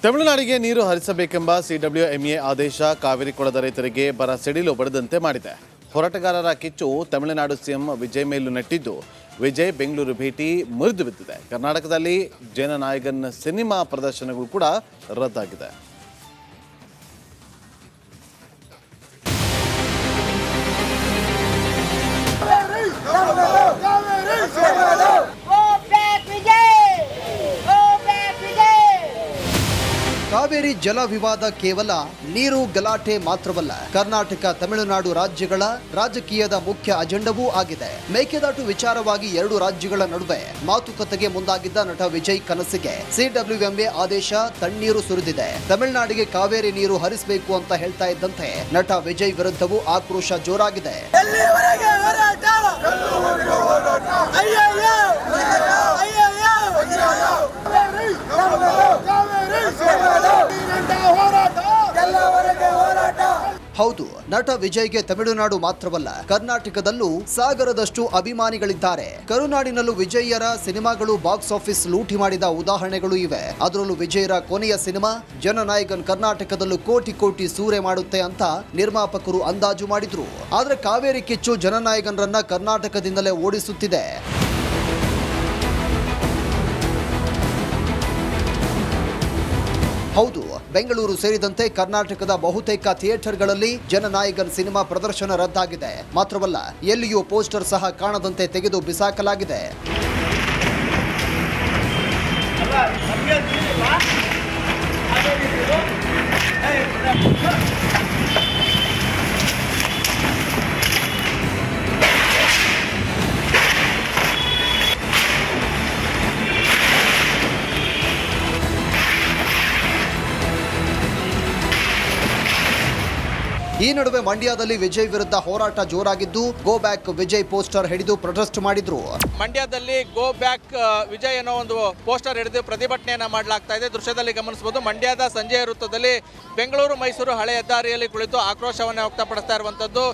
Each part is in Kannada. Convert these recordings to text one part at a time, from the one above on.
ತಮಿಳುನಾಡಿಗೆ ನೀರು ಹರಿಸಬೇಕೆಂಬ ಸಿಡಬ್ಲ್ಯೂಎಂಎ ಆದೇಶ ಕಾವೇರಿ ಕೊಳದ ರೈತರಿಗೆ ಬರ ಸಿಡಿಲು ಬಡಿದಂತೆ ಮಾಡಿದೆ. ಹೋರಾಟಗಾರರ ಕಿಚ್ಚು ತಮಿಳುನಾಡು ಸಿಎಂ ವಿಜಯ್ ಮೇಲೂ ನೆಟ್ಟಿದ್ದು, ವಿಜಯ್ ಬೆಂಗಳೂರು ಭೇಟಿ ಮುರಿದು ಬಿದ್ದಿದೆ. ಕರ್ನಾಟಕದಲ್ಲಿ ಜನನಾಯಕನ್ ಸಿನಿಮಾ ಪ್ರದರ್ಶನಗಳು ಕೂಡ ರದ್ದಾಗಿದೆ. ಕಾವೇರಿ ಜಲ ವಿವಾದ ಕೇವಲ ನೀರು ಗಲಾಟೆ ಮಾತ್ರವಲ್ಲ, ಕರ್ನಾಟಕ ತಮಿಳುನಾಡು ರಾಜ್ಯಗಳ ರಾಜಕೀಯದ ಮುಖ್ಯ ಅಜೆಂಡವೂ ಆಗಿದೆ. ಮೇಕೆದಾಟು ವಿಚಾರವಾಗಿ ಎರಡು ರಾಜ್ಯಗಳ ನಡುವೆ ಮಾತುಕತೆಗೆ ಮುಂದಾಗಿದ್ದ ನಟ ವಿಜಯ್ ಕನಸಿಗೆ ಸಿಡಬ್ಲ್ಯೂಎಂಎ ಆದೇಶ ತಣ್ಣೀರು ಸುರಿದಿದೆ. ತಮಿಳುನಾಡಿಗೆ ಕಾವೇರಿ ನೀರು ಹರಿಸಬೇಕು ಅಂತ ಹೇಳ್ತಾ ಇದ್ದಂತೆ ನಟ ವಿಜಯ್ ವಿರುದ್ಧವೂ ಆಕ್ರೋಶ ಜೋರಾಗಿದೆ. ಹೌದು, ನಟ ವಿಜಯ್ಗೆ ತಮಿಳುನಾಡು ಮಾತ್ರವಲ್ಲ, ಕರ್ನಾಟಕದಲ್ಲೂ ಸಾಗರದಷ್ಟು ಅಭಿಮಾನಿಗಳಿದ್ದಾರೆ. ಕರುನಾಡಿನಲ್ಲೂ ವಿಜಯ್ಯರ ಸಿನಿಮಾಗಳು ಬಾಕ್ಸ್ ಆಫೀಸ್ ಲೂಟಿ ಮಾಡಿದ ಉದಾಹರಣೆಗಳು ಇವೆ. ಅದರಲ್ಲೂ ವಿಜಯರ ಕೊನೆಯ ಸಿನಿಮಾ ಜನನಾಯಕನ್ ಕರ್ನಾಟಕದಲ್ಲೂ ಕೋಟಿ ಕೋಟಿ ಸೂರೆ ಮಾಡುತ್ತೆ ಅಂತ ನಿರ್ಮಾಪಕರು ಅಂದಾಜು ಮಾಡಿದ್ರು. ಆದ್ರೆ ಕಾವೇರಿ ಕಿಚ್ಚು ಜನನಾಯಕನರನ್ನ ಕರ್ನಾಟಕದಿಂದಲೇ ಓಡಿಸುತ್ತಿದೆ. ಹೌದು, ಬೆಂಗಳೂರು ಸೇರಿದಂತೆ ಕರ್ನಾಟಕದ ಬಹುತೇಕ ಥಿಯೇಟರ್ಗಳಲ್ಲಿ ಜನನಾಯಕನ್ ಸಿನಿಮಾ ಪ್ರದರ್ಶನ ರದ್ದಾಗಿದೆ. ಮಾತ್ರವಲ್ಲ, ಎಲ್ಲಿಯೂ ಪೋಸ್ಟರ್ ಸಹ ಕಾಣದಂತೆ ತೆಗೆದು ಬಿಸಾಕಲಾಗಿದೆ. ಈ ನಡುವೆ ಮಂಡ್ಯದಲ್ಲಿ ವಿಜಯ್ ವಿರುದ್ಧ ಹೋರಾಟ ಜೋರಾಗಿದ್ದು, ಗೋ ಬ್ಯಾಕ್ ವಿಜಯ್ ಪೋಸ್ಟರ್ ಹಿಡಿದು ಪ್ರೊಟೆಸ್ಟ್ ಮಾಡಿದ್ರು. ಮಂಡ್ಯದಲ್ಲಿ ಗೋ ಬ್ಯಾಕ್ ವಿಜಯ್ ಅನ್ನೋ ಒಂದು ಪೋಸ್ಟರ್ ಹಿಡಿದು ಪ್ರತಿಭಟನೆಯನ್ನ ಮಾಡಲಾಗ್ತಾ ಇದೆ. ದೃಶ್ಯದಲ್ಲಿ ಗಮನಿಸಬಹುದು, ಮಂಡ್ಯದ ಸಂಜೆಯ ವೃತ್ತದಲ್ಲಿ ಬೆಂಗಳೂರು ಮೈಸೂರು ಹಳೆ ಹೆದ್ದಾರಿಯಲ್ಲಿ ಕುಳಿತು ಆಕ್ರೋಶವನ್ನು ವ್ಯಕ್ತಪಡಿಸ್ತಾ ಇರುವಂತದ್ದು.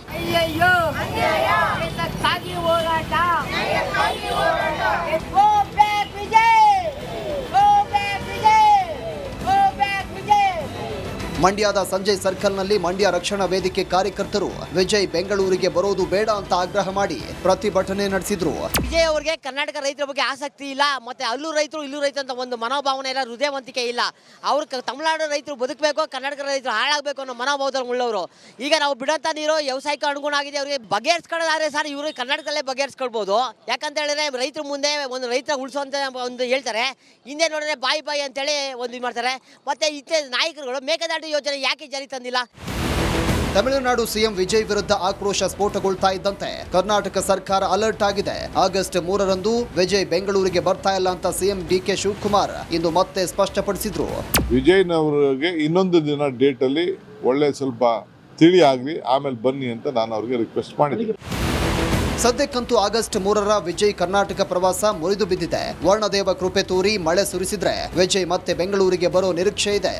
ಮಂಡ್ಯದ ಸಂಜಯ್ ಸರ್ಕಲ್ನಲ್ಲಿ ಮಂಡ್ಯ ರಕ್ಷಣಾ ವೇದಿಕೆ ಕಾರ್ಯಕರ್ತರು ವಿಜಯ್ ಬೆಂಗಳೂರಿಗೆ ಬರೋದು ಬೇಡ ಅಂತ ಆಗ್ರಹ ಮಾಡಿ ಪ್ರತಿಭಟನೆ ನಡೆಸಿದ್ರು. ವಿಜಯ್ ಅವರಿಗೆ ಕರ್ನಾಟಕ ರೈತರ ಬಗ್ಗೆ ಆಸಕ್ತಿ ಇಲ್ಲ, ಮತ್ತೆ ಅಲ್ಲೂ ರೈತರು ಇಲ್ಲೂ ರೈತರು ಅಂತ ಒಂದು ಮನೋಭಾವನೆ ಇಲ್ಲ, ಹೃದಯವಂತಿಕೆ ಇಲ್ಲ. ಅವ್ರು ತಮಿಳುನಾಡು ರೈತರು ಬದುಕಬೇಕು, ಕರ್ನಾಟಕ ರೈತರು ಹಾಳಾಗಬೇಕು ಅನ್ನೋ ಮನೋಭಾವದಲ್ಲಿ ಉಳ್ಳವರು. ಈಗ ನಾವು ಬಿಡಂತ ನೀರು ವ್ಯವಸಾಯಕ್ಕೆ ಅನುಗುಣ ಆಗಿದೆ. ಅವರಿಗೆ ಬಗೆಹರಿಸ್ಕೊಳ್ಳೋದಾದ್ರೆ ಸರ್, ಇವರು ಕರ್ನಾಟಕದಲ್ಲೇ ಬಗೆಹರಿಸ್ಕೊಳ್ಬೋದು. ಯಾಕಂತ ಹೇಳಿದ್ರೆ ರೈತರ ಮುಂದೆ ಒಂದು ರೈತರ ಉಳಿಸುವಂತ ಒಂದು ಹೇಳ್ತಾರೆ, ಹಿಂದೆ ನೋಡಿದ್ರೆ ಬಾಯಿ ಅಂತೇಳಿ ಒಂದು ಇದು ಮಾಡ್ತಾರೆ. ಮತ್ತೆ ಇತ್ತೆ ನಾಯಕರುಗಳು ಮೇಕೆದಾಟು ಯೋಜನೆ ಯಾಕೆ ಜಾರಿ ತಂದಿಲ್ಲ? ತಮಿಳುನಾಡು ಸಿಎಂ ವಿಜಯ್ ವಿರುದ್ಧ ಆಕ್ರೋಶ ಸ್ಫೋಟಗೊಳ್ತಾ ಇದ್ದಂತೆ ಕರ್ನಾಟಕ ಸರ್ಕಾರ ಅಲರ್ಟ್ ಆಗಿದೆ. ಆಗಸ್ಟ್ 3ರಂದು ವಿಜಯ್ ಬೆಂಗಳೂರಿಗೆ ಬರ್ತಾ ಇಲ್ಲ ಅಂತ ಸಿಎಂ ಡಿಕೆ ಶಿವಕುಮಾರ್ ಇಂದು ಮತ್ತೆ ಸ್ಪಷ್ಟಪಡಿಸಿದ್ರು. ವಿಜಯ್ನವರಿಗೆ ಇನ್ನೊಂದು ದಿನ ಡೇಟ್ ಅಲ್ಲಿ ಒಳ್ಳೆ ಸ್ವಲ್ಪ ತಿಳಿ ಆಗ್ಲಿ, ಆಮೇಲೆ ಬನ್ನಿ ಅಂತ ನಾನು ಅವ್ರಿಗೆ ರಿಕ್ವೆಸ್ಟ್ ಮಾಡಿದ್ದೆ. ಸದ್ಯಕ್ಕಂತೂ ಆಗಸ್ಟ್ 3ರ ವಿಜಯ್ ಕರ್ನಾಟಕ ಪ್ರವಾಸ ಮುರಿದು ಬಿದ್ದಿದೆ. ವರ್ಣದೇವ ಕೃಪೆ ತೋರಿ ಮಳೆ ಸುರಿಸಿದ್ರೆ ವಿಜಯ್ ಮತ್ತೆ ಬೆಂಗಳೂರಿಗೆ ಬರೋ ನಿರೀಕ್ಷೆ ಇದೆ.